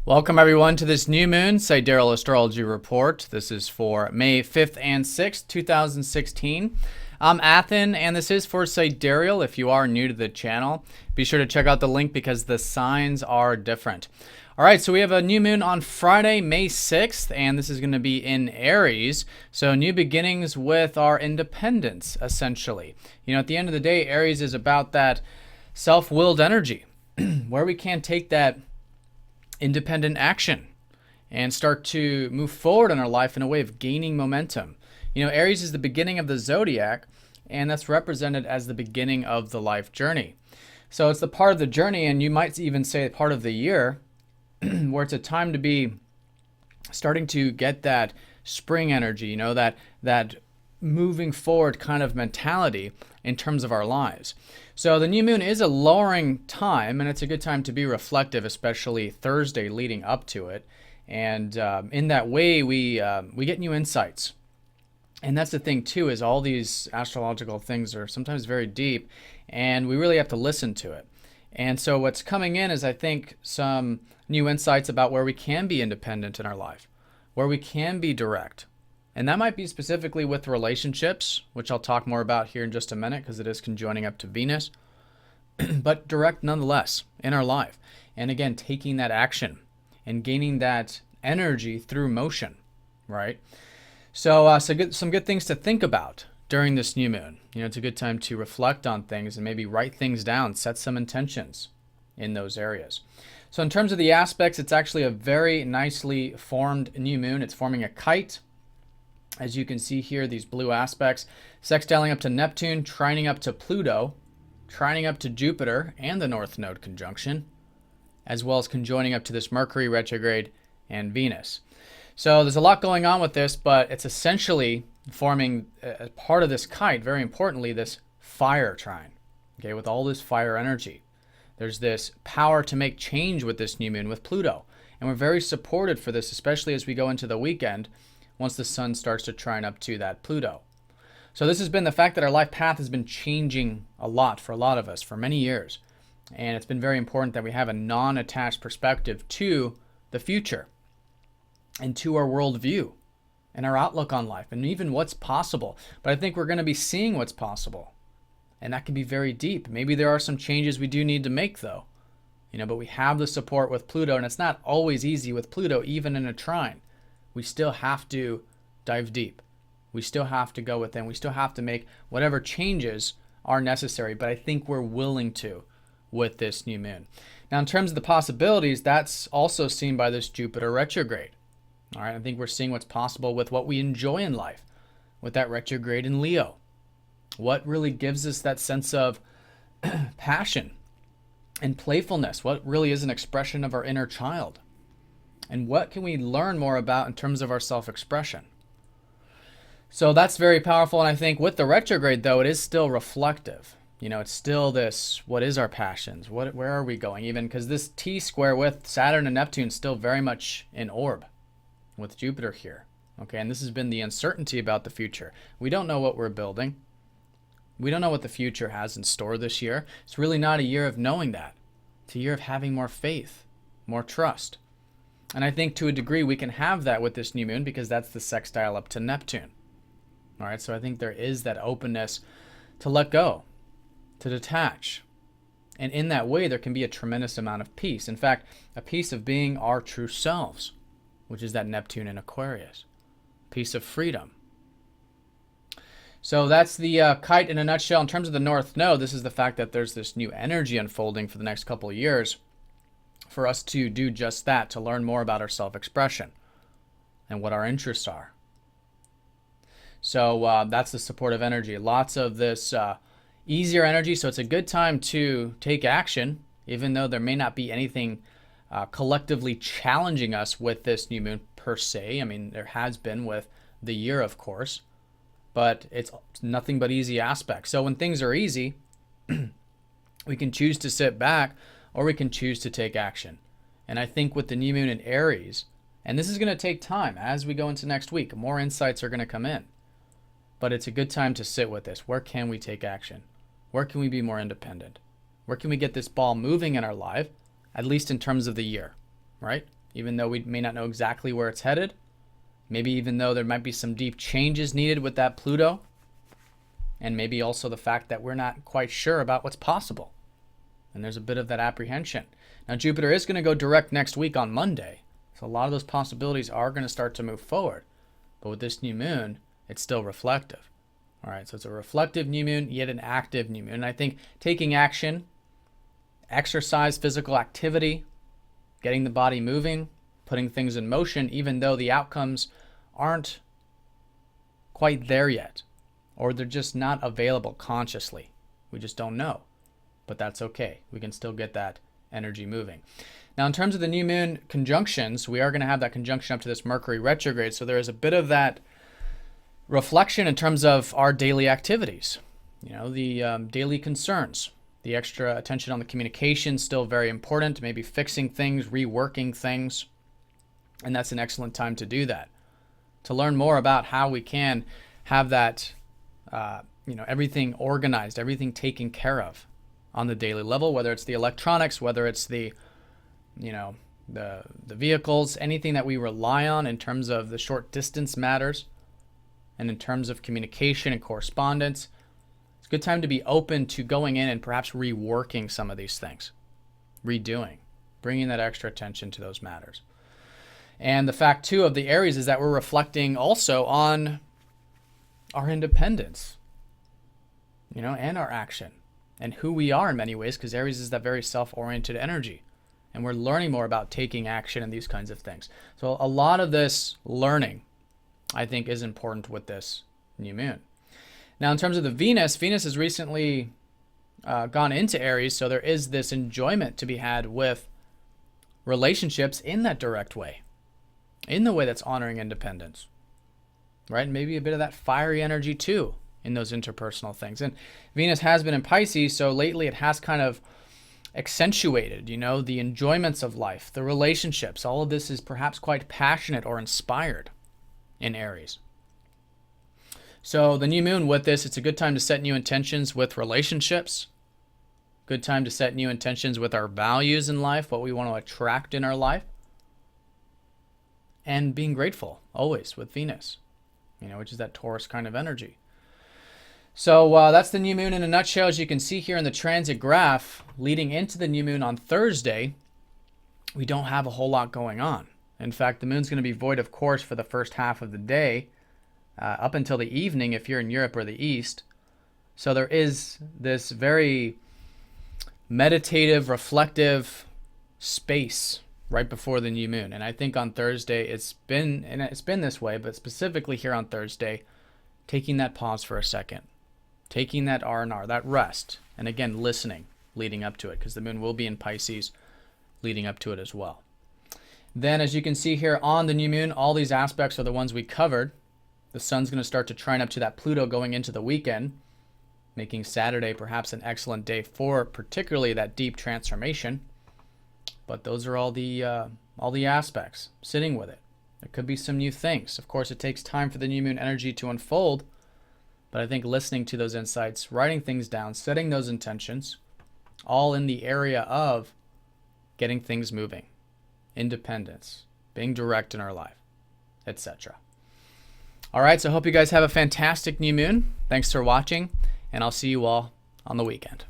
Welcome everyone to this new moon Sidereal Astrology report. This is for May 5th and 6th, 2016. I'm Athen and this is for Sidereal. If you are new to the channel, be sure to check out the link because the signs are different. All right, so we have a new moon on Friday, May 6th, and this is going to be in Aries. So new beginnings with our independence, essentially. You know, at the end of the day, Aries is about that self-willed energy where we can take that independent action and start to move forward in our life in a way of gaining momentum. You know, Aries is the beginning of the Zodiac, and that's represented as the beginning of the life journey. So it's the part of the journey, and you might even say part of the year, where it's a time to be starting to get that spring energy, you know, that moving forward kind of mentality in terms of our lives. So the new moon is a lowering time, and it's a good time to be reflective, especially Thursday leading up to it. And in that way, we get new insights. And that's the thing too, is all these astrological things are sometimes very deep, and we really have to listen to it. And so what's coming in is, I think, some new insights about where we can be independent in our life, where we can be direct. And that might be specifically with relationships, which I'll talk more about here in just a minute because it is conjoining up to Venus, but direct nonetheless in our life. And again, taking that action and gaining that energy through motion, right? So, some good things to think about during this new moon. You know, it's a good time to reflect on things and maybe write things down, set some intentions in those areas. So in terms of the aspects, it's actually a very nicely formed new moon. It's forming a kite. As you can see here, these blue aspects, sextiling up to Neptune, trining up to Pluto, trining up to Jupiter and the North Node conjunction, as well as conjoining up to this Mercury retrograde and Venus. So there's a lot going on with this, but it's essentially forming a part of this kite, very importantly, this fire trine, okay, with all this fire energy. There's this power to make change with this new moon with Pluto, and we're very supported for this, especially as we go into the weekend, once the sun starts to trine up to that Pluto. So this has been the fact that our life path has been changing a lot for a lot of us for many years. And it's been very important that we have a non-attached perspective to the future and to our worldview and our outlook on life and even what's possible. But I think we're going to be seeing what's possible. And that can be very deep. Maybe there are some changes we do need to make though. You know, but we have the support with Pluto, and it's not always easy with Pluto, even in a trine. We still have to dive deep. We still have to go within. We still have to make whatever changes are necessary, but I think we're willing to with this new moon. Now, in terms of the possibilities, that's also seen by this Jupiter retrograde. All right, I think we're seeing what's possible with what we enjoy in life, with that retrograde in Leo. What really gives us that sense of passion and playfulness? What really is an expression of our inner child? And what can we learn more about in terms of our self-expression? So that's very powerful. And I think with the retrograde, though, it is still reflective. You know, it's still this, what is our passions? Where are we going? Even because this T-square with Saturn and Neptune is still very much in orb with Jupiter here. Okay, and this has been the uncertainty about the future. We don't know what we're building. We don't know what the future has in store this year. It's really not a year of knowing that. It's a year of having more faith, more trust. And I think to a degree we can have that with this new moon because that's the sextile up to Neptune. All right, so I think there is that openness to let go, to detach. And in that way, there can be a tremendous amount of peace. In fact, a peace of being our true selves, which is that Neptune in Aquarius. Peace of freedom. So that's the kite in a nutshell. In terms of the North Node, this is the fact that there's this new energy unfolding for the next couple of years for us to do just that, to learn more about our self-expression and what our interests are. So that's the supportive energy. Lots of this easier energy, so it's a good time to take action, even though there may not be anything collectively challenging us with this new moon per se. I mean, there has been with the year, of course, but it's nothing but easy aspects. So when things are easy, we can choose to sit back, or we can choose to take action. And I think with the new moon in Aries, and this is going to take time as we go into next week, more insights are going to come in. But it's a good time to sit with this. Where can we take action? Where can we be more independent? Where can we get this ball moving in our life, at least in terms of the year, right? even though we may not know exactly where it's headed. Maybe even though there might be some deep changes needed with that Pluto. And maybe also the fact that we're not quite sure about what's possible. And there's a bit of that apprehension. Now, Jupiter is going to go direct next week on Monday. So a lot of those possibilities are going to start to move forward. But with this new moon, it's still reflective. All right, so it's a reflective new moon, yet an active new moon. And I think taking action, exercise, physical activity, getting the body moving, putting things in motion, even though the outcomes aren't quite there yet, or they're just not available consciously. We just don't know. But that's okay. We can still get that energy moving. Now, in terms of the new moon conjunctions, we are going to have that conjunction up to this Mercury retrograde. So there is a bit of that reflection in terms of our daily activities, the daily concerns, the extra attention on the communication, still very important, maybe fixing things, reworking things. And that's an excellent time to do that, to learn more about how we can have that, everything organized, everything taken care of on the daily level, whether it's the electronics, whether it's the vehicles, anything that we rely on in terms of the short distance matters, and in terms of communication and correspondence. It's a good time to be open to going in and perhaps reworking some of these things, redoing, bringing that extra attention to those matters. And the fact, too, of the Aries is that we're reflecting also on our independence, and our action, and who we are in many ways, because Aries is that very self-oriented energy. And we're learning more about taking action and these kinds of things. So a lot of this learning, I think, is important with this new moon. Now, in terms of the Venus has recently gone into Aries, so there is this enjoyment to be had with relationships in that direct way, in the way that's honoring independence, right? And maybe a bit of that fiery energy too in those interpersonal things. And Venus has been in Pisces, so lately it has kind of accentuated, the enjoyments of life, the relationships. All of this is perhaps quite passionate or inspired in Aries. So the new moon with this, it's a good time to set new intentions with relationships. Good time to set new intentions with our values in life, what we want to attract in our life. And being grateful, always, with Venus, which is that Taurus kind of energy. So that's the new moon in a nutshell. As you can see here in the transit graph, leading into the new moon on Thursday, we don't have a whole lot going on. In fact, the moon's going to be void of course for the first half of the day, up until the evening if you're in Europe or the East. So there is this very meditative, reflective space right before the new moon. And I think on Thursday it's been this way, but specifically here on Thursday, taking that pause for a second, taking that R&R, that rest, and again, listening leading up to it, because the moon will be in Pisces leading up to it as well. Then, as you can see here on the new moon, all these aspects are the ones we covered. The sun's going to start to trine up to that Pluto going into the weekend, making Saturday perhaps an excellent day for particularly that deep transformation. But those are all the aspects, sitting with it. There could be some new things. Of course, it takes time for the new moon energy to unfold, but I think listening to those insights, writing things down, setting those intentions, all in the area of getting things moving, independence, being direct in our life, etc. All right, so I hope you guys have a fantastic new moon. Thanks for watching, and I'll see you all on the weekend.